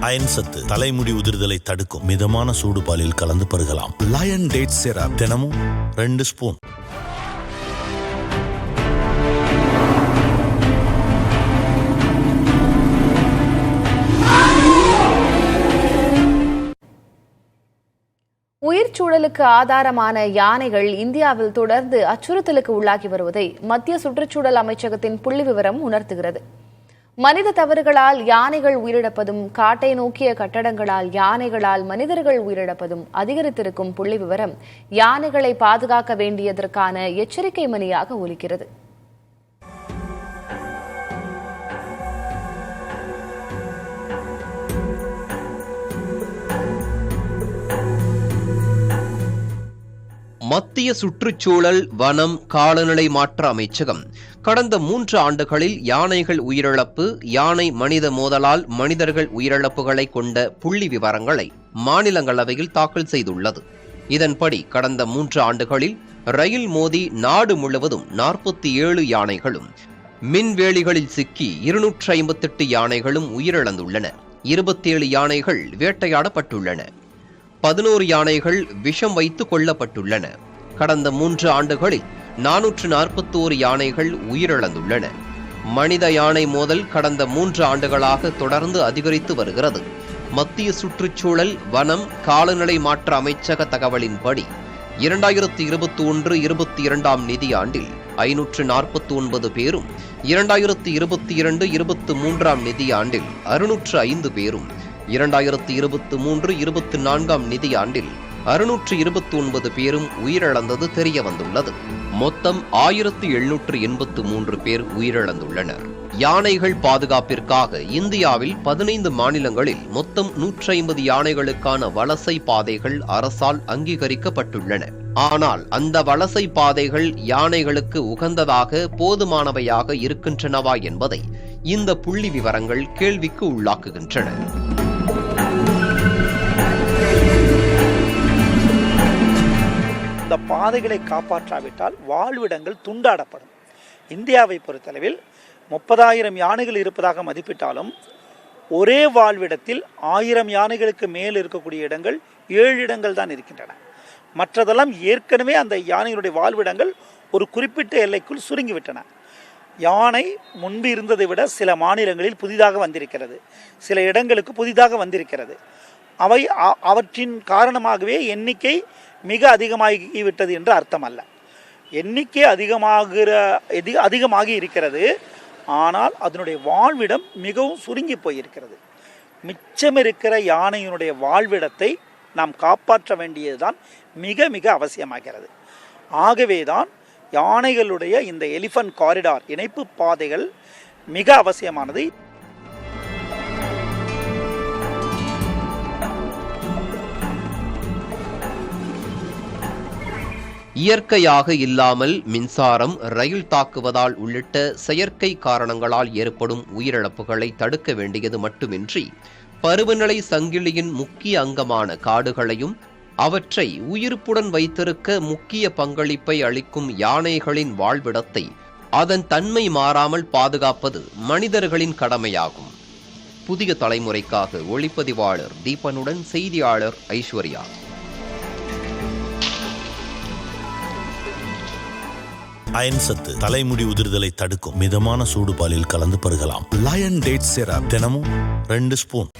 Iron சத்து தலைமுடி உதிர்தலை தடுக்கும். மிதமான சூடு பாலில் கலந்து பருகலாம். லயன் டேட் சிரப் தினமும் 2 ஸ்பூன். உயிர்ச்சூழலுக்கு ஆதாரமான யானைகள் இந்தியாவில் தொடர்ந்து அச்சுறுத்தலுக்கு உள்ளாகி வருவதை மத்திய சுற்றுச்சூழல் அமைச்சகத்தின் புள்ளிவிவரம் உணர்த்துகிறது. மனித தவறுகளால் யானைகள் உயிரிழப்பதும், காட்டை நோக்கிய கட்டடங்களால் யானைகளால் மனிதர்கள் உயிரிழப்பதும் அதிகரித்திருக்கும் புள்ளிவிவரம் யானைகளை பாதுகாக்க வேண்டியதற்கான எச்சரிக்கை மணியாக ஒலிக்கிறது. மத்திய சுற்றுச்சூழல், வனம், காலநிலை மாற்ற அமைச்சகம் கடந்த 3 ஆண்டுகளில் யானைகள் உயிரிழப்பு, யானை மனித மோதலால் மனிதர்கள் உயிரிழப்புகளை கொண்ட புள்ளி விவரங்களை மாநிலங்களவையில் தாக்கல் செய்துள்ளது. இதன்படி கடந்த 3 ஆண்டுகளில் ரயில் மோதி நாடு முழுவதும் 47 யானைகளும், மின்வேலிகளில் சிக்கி 258 யானைகளும் உயிரிழந்துள்ளன. 27 யானைகள் வேட்டையாடப்பட்டுள்ளன. 11 யானைகள் விஷம் வைத்து கொல்லப்பட்டுள்ளன. கடந்த 3 ஆண்டுகளில் 441 யானைகள் உயிரிழந்துள்ளன. மனித யானை மோதல் கடந்த 3 ஆண்டுகளாக தொடர்ந்து அதிகரித்து வருகிறது. மத்திய சுற்றுச்சூழல், வனம், காலநிலை மாற்ற அமைச்சக தகவலின்படி 2021-22 நிதியாண்டில் 549 பேரும், 2022-23 நிதியாண்டில் 605 பேரும், 2023-24 நிதியாண்டில் 629 பேரும் உயிரிழந்தது தெரிய வந்துள்ளது. மொத்தம் 1783 பேர் உயிரிழந்துள்ளனர். யானைகள் பாதுகாப்பிற்காக இந்தியாவில் 15 மாநிலங்களில் மொத்தம் 150 யானைகளுக்கான வலசை பாதைகள் அரசால் அங்கீகரிக்கப்பட்டுள்ளன. ஆனால் அந்த வலசை பாதைகள் யானைகளுக்கு உகந்ததாக, போதுமானவையாக இருக்கின்றனவா என்பதை இந்த புள்ளி விவரங்கள் கேள்விக்கு உள்ளாக்குகின்றன. இந்த பாதைகளை காப்பாற்றாவிட்டால் வாழ்விடங்கள் துண்டாடப்படும். இந்தியாவை பொறுத்தளவில் 30,000 யானைகள் இருப்பதாக மதிப்பிட்டாலும் ஒரே வாழ்விடத்தில் 1000 யானைகளுக்கு மேல் இருக்கக்கூடிய இடங்கள் 7 இடங்கள் தான் இருக்கின்றன. மற்றதெல்லாம் ஏற்கனவே அந்த யானைகளுடைய வாழ்விடங்கள் ஒரு குறிப்பிட்ட எல்லைக்குள் சுருங்கிவிட்டன. யானை முன்பு இருந்ததை விட சில மாநிலங்களில் புதிதாக வந்திருக்கிறது, சில இடங்களுக்கு புதிதாக வந்திருக்கிறது. அவற்றின் காரணமாகவே எண்ணிக்கை மிக அதிகமாகிவிட்டது என்று அர்த்தம் அல்ல. எண்ணிக்கை அதிகமாகி இருக்கிறது, ஆனால் அதனுடைய வாழ்விடம் மிகவும் சுருங்கி போயிருக்கிறது. மிச்சம் இருக்கிற யானையினுடைய வாழ்விடத்தை நாம் காப்பாற்ற வேண்டியதுதான் மிக மிக அவசியமாகிறது. ஆகவேதான் யானைகளுடைய இந்த எலிஃபண்ட் காரிடார் இணைப்பு பாதைகள் மிக அவசியமானது. இயற்கையாக இல்லாமல் மின்சாரம், ரயில் தாக்குவதால் உள்ளிட்ட செயற்கை காரணங்களால் ஏற்படும் உயிரிழப்புகளை தடுக்க வேண்டியது மட்டுமின்றி, பருவநிலை சங்கிலியின் முக்கிய அங்கமான காடுகளையும் அவற்றை உயிர்ப்புடன் வைத்திருக்க முக்கிய பங்களிப்பை அளிக்கும் யானைகளின் வாழ்விடத்தை அதன் தன்மை மாறாமல் பாதுகாப்பது மனிதர்களின் கடமையாகும். புதிய தலைமுறைக்காக ஒளிப்பதிவாளர் தீபனுடன் செய்தியாளர் ஐஸ்வர்யா. அயன் சத்து தலைமுடி உதிர்தலை தடுக்கும். மிதமான சூடு பாலில் கலந்து பருகலாம். லயன் டேட் சிரப் தினமும் 2 ஸ்பூன்.